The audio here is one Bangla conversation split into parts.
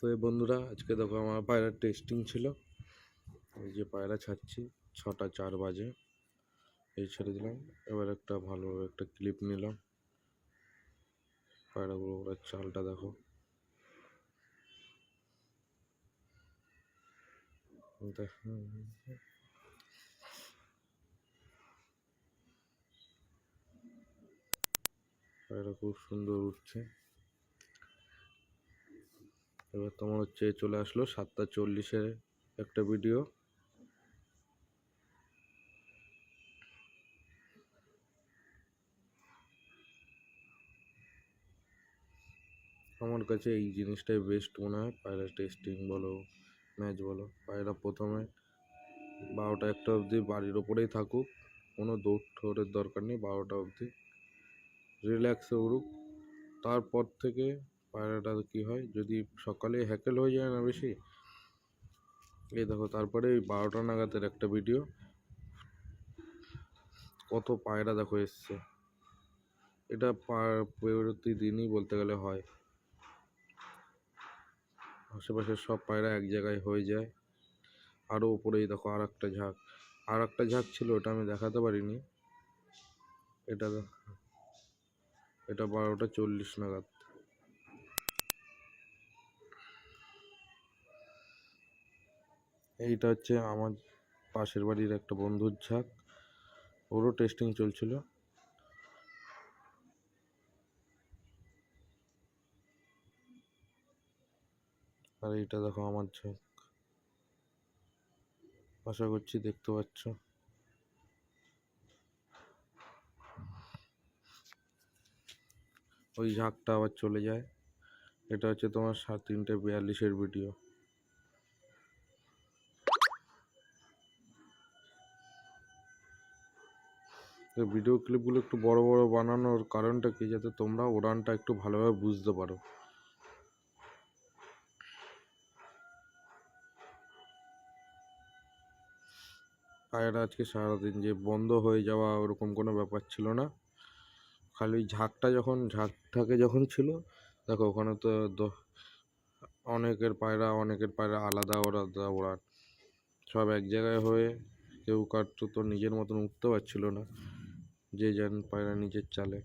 তো এই বন্ধুরা, আজকে দেখো আমার পায়রার টেস্টিং ছিল। এই যে পায়রা ছাড়ছি, 6টা 4 বাজে এই ছেড়ে দিলাম। এবার একটা ভালো একটা ক্লিপ নিলাম। পায়রাগুলো ওরা চালটা দেখো, পায়রা খুব সুন্দর উঠছে। এবার তোমার হচ্ছে চলে আসলো 7টা 40-এ একটা ভিডিও। আমার কাছে এই জিনিসটাই বেস্ট মনে হয়, পায়রা টেস্টিং বলো ম্যাচ বলো। পায়রা প্রথমে 12টা 1টা অবধি বাড়ির ওপরেই থাকুক, কোনো দৌড় ঠোরের দরকার নেই। 12টা অবধি রিল্যাক্সে উড়ুক। তারপর থেকে পায়রাটা কি হয়, যদি সকালে হ্যাকেল হয়ে যায় না বেশি, এই দেখো তারপরে এই 12টা নাগাদের একটা ভিডিও, কত পায়রা দেখো এসছে। এটা প্রতিদিনই বলতে গেলে হয়। আশেপাশের সব পায়রা এক জায়গায় হয়ে যায়। আরও উপরেই দেখো আর একটা ঝাঁক ছিল, ওটা আমি দেখাতে পারিনি। এটা 12টা 40 নাগাদ। এইটা হচ্ছে আমার পাশের বাড়ির একটা বন্ধুর ঝাঁক, ওরও টেস্টিং চলছিল। আর এইটা দেখো আমার ঝাঁক, আশা করছি দেখতে পাচ্ছ। ওই ঝাঁকটা আবার চলে যায়। এটা হচ্ছে তোমার 3:42-এর ভিডিও। তো ভিডিও ক্লিপগুলো একটু বড় বড় বানানোর কারণটা কি, যাতে তোমরা উড়ানটা একটু ভালোভাবে বুঝতে পারো। পায়রা আজকে সারাদিন যে বন্ধ হয়ে যাওয়া ওরকম কোনো ব্যাপার ছিল না। খালি ঝাঁকটাকে যখন ছিল, দেখো ওখানে তো অনেকের পায়রা আলাদা আলাদা ওড়ান, সব এক জায়গায় হয়ে কেউ কারো তো নিজের মতন উঠতে পারছিল না, যে যান পায়রা নিজের চালে।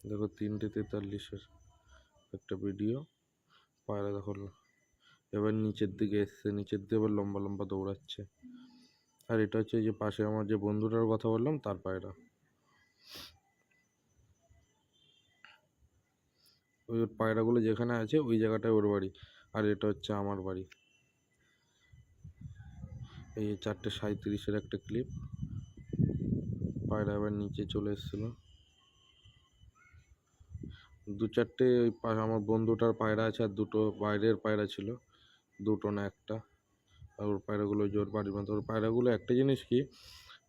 দেখো 3:43-এর একটা ভিডিও, পায়রা দেখো এবার নিচের দিকে এসছে, নিচের দিকে এবার লম্বা লম্বা দৌড়াচ্ছে। আর এটা হচ্ছে যে পাশে আমার যে বন্ধুটার কথা বললাম, তার পায়রা। ওই পায়রাগুলো যেখানে আছে ওই জায়গাটায় ওর বাড়ি, আর এটা হচ্ছে আমার বাড়ি। এই 4:37-এর একটা ক্লিপ। পায়রা এবার নিচে চলে এসেছিল। 2-4টে ওই আমার বন্ধুটার পায়রা আছে, আর 2টো বাইরের পায়রা ছিল, 2টো না একটা। আর ওর পায়রাগুলো জোর বাড়ির মাথা। ওর পায়রাগুলো একটা জিনিস কি,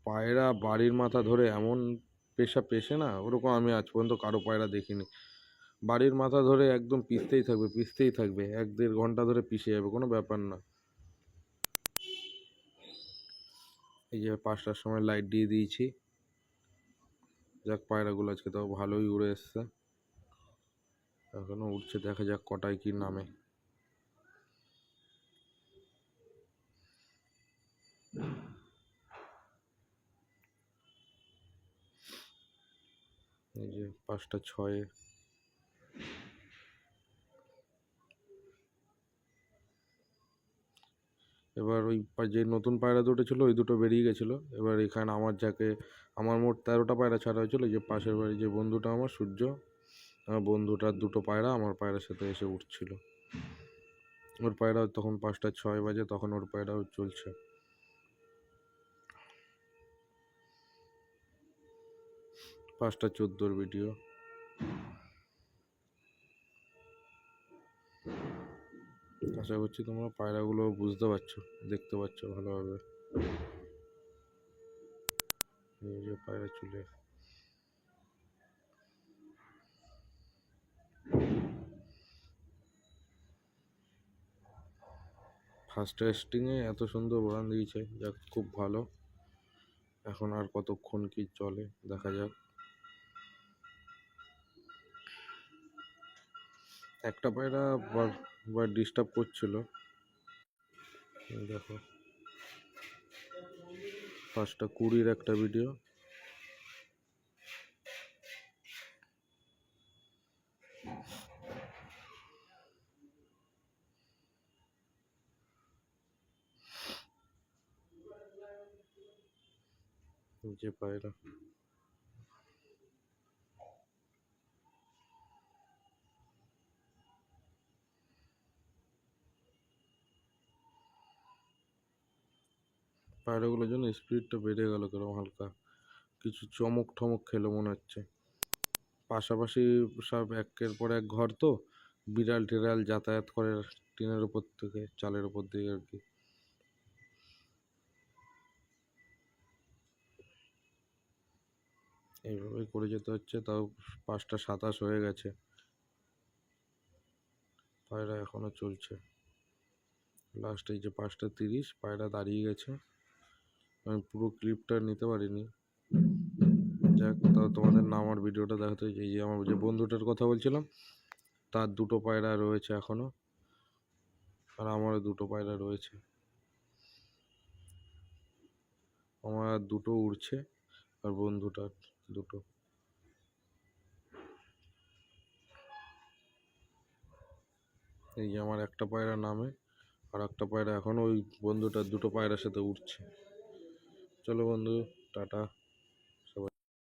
পায়রা বাড়ির মাথা ধরে এমন পেশে না, ওরকম আমি আজ পর্যন্ত কারো পায়রা দেখিনি। বাড়ির মাথা ধরে একদম পিষতেই থাকবে 1-1.5 ঘন্টা ধরে পিষে যাবে, কোনো ব্যাপার না। এই যে 5টার সময় লাইট দিয়ে দিয়েছি। যাক, পায়রাগুলো আজকে তো ভালোই উড়ে এসছে, এখনো উঠছে, দেখা যাক কটায় কি নামে। এই যে 5টা 6-এ। এবার ওই যে নতুন পায়রা দুটো ছিল, ওই দুটো বেরিয়ে গেছিলো। এবার এখানে আমার মোট 13টা পায়রা ছাড়া হয়েছিল। এই যে পাশের বাড়ি যে বন্ধুটা আমার সূর্য, আমার বন্ধুটার 2টো পায়রা আমার পায়রার সাথে এসে উঠছিল। ওর পায়রা তখন 5টা 6 বাজে, তখন ওর পায়রাও চলছে। 5টা 14-এর ভিডিও। আশা করছি তোমরা পায়রাগুলো বুঝতে পারছো, দেখতে পাচ্ছ ভালোভাবে। এই যে পায়রা চলে, ফার্স্ট টেস্টিংয়ে এত সুন্দর উড়ান দিয়েছে, যাক খুব ভালো। এখন আর কতক্ষণ কি চলে দেখা যাক। একটা পায়রা আবার ডিস্টার্ব করছিল। দেখো 5টা 20-র একটা ভিডিও। যে পায়রা পায়রাগুলোর জন্য স্পিডটা বেড়ে গেল কেরম হালকা, কিছু চমক ঠমক খেলো মনে হচ্ছে। পাশাপাশি সব একের পর এক ঘর, তো বিড়াল টিড়াল যাতায়াত করে টিনের উপর থেকে, চালের উপর দিয়ে আর কি। এইভাবেই করে যেতে হচ্ছে। তাও 5টা 27 হয়ে গেছে, পায়রা এখনো চলছে। লাস্ট এই যে 5টা 30 পায়রা দাঁড়িয়ে গেছে। আমি পুরো ক্লিপটা নিতে পারিনি। যাক, তাও তোমাদের নামার ভিডিওটা দেখাতে। এই যে আমার যে বন্ধুটার কথা বলছিলাম, তার 2টো পায়রা রয়েছে এখনো, আর আমারও 2টো পায়রা রয়েছে। আমার 2টো উড়ছে, আর বন্ধুটার 2টো। এই যে আমার একটা পায়রা নামে, আর একটা পায়রা এখনো ওই বন্ধুটার 2টো পায়রার সাথে উঠছে। চলো বন্ধু, টাটা।